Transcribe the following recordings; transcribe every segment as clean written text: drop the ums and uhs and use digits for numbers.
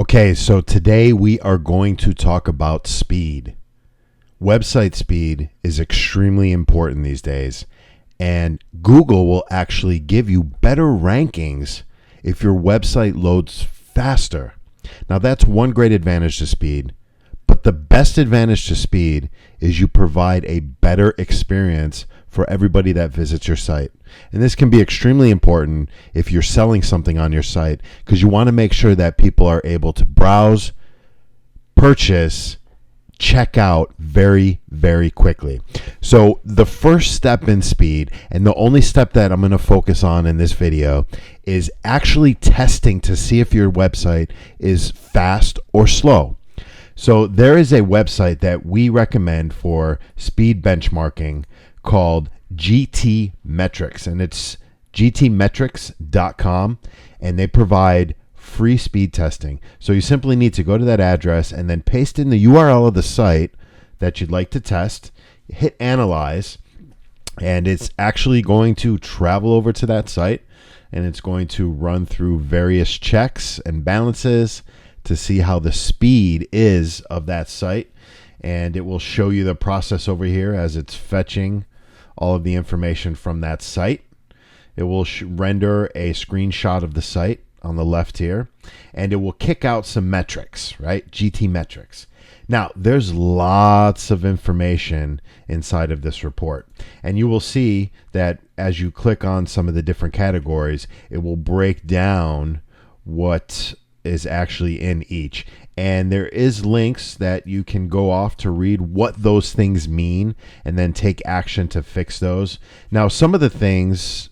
Okay, so today we are going to talk about speed. Website speed is extremely important these days, and Google will actually give you better rankings if your website loads faster. Now, that's one great advantage to speed, but the best advantage to speed is you provide a better experience for everybody that visits your site. And this can be extremely important if you're selling something on your site, because you want to make sure that people are able to browse, purchase, check out very, very quickly. So the first step in speed, and the only step that I'm going to focus on in this video, is actually testing to see if your website is fast or slow. So there is a website that we recommend for speed benchmarking called GT Metrics, and it's gtmetrics.com, and they provide free speed testing. So you simply need to go to that address and then paste in the URL of the site that you'd like to test, hit analyze, and it's actually going to travel over to that site, and it's going to run through various checks and balances to see how the speed is of that site. And it will show you the process over here as it's fetching all of the information from that site. It will render a screenshot of the site on the left here, and it will kick out some metrics, right? GT metrics. Now, there's lots of information inside of this report, and you will see that as you click on some of the different categories, it will break down what is actually in each. And there is links that you can go off to read what those things mean and then take action to fix those. Now, some of the things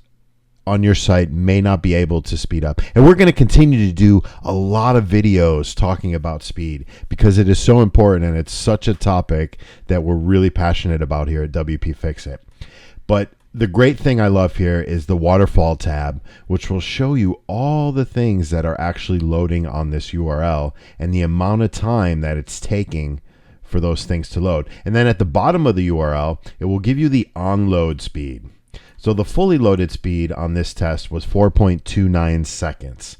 on your site may not be able to speed up. And we're going to continue to do a lot of videos talking about speed because it is so important and it's such a topic that we're really passionate about here at WP Fix It. But the great thing I love here is the waterfall tab, which will show you all the things that are actually loading on this URL and the amount of time that it's taking for those things to load. And then at the bottom of the URL, it will give you the onload speed. So the fully loaded speed on this test was 4.29 seconds.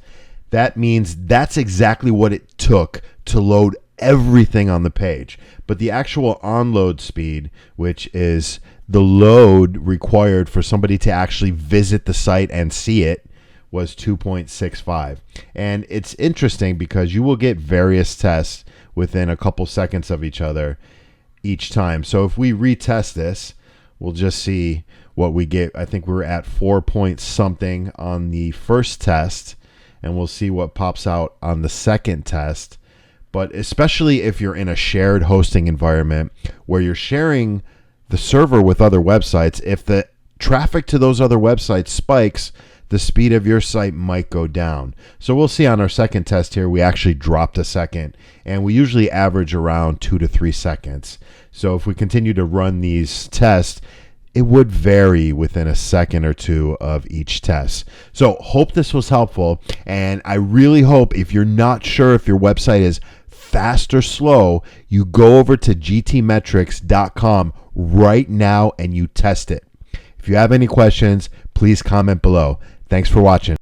That means that's exactly what it took to load everything on the page. But the actual onload speed, which is the load required for somebody to actually visit the site and see it, was 2.65. And it's interesting because you will get various tests within a couple seconds of each other each time. So if we retest this, we'll just see what we get. I think we're at 4 point something on the first test, and we'll see what pops out on the second test. But especially if you're in a shared hosting environment where you're sharing the server with other websites, if the traffic to those other websites spikes, the speed of your site might go down. So we'll see on our second test here, we actually dropped a second, and we usually average around 2 to 3 seconds. So if we continue to run these tests, it would vary within a second or two of each test. So hope this was helpful, and I really hope if you're not sure if your website is fast or slow, you go over to gtmetrics.com right now and you test it. If you have any questions, please comment below. Thanks for watching.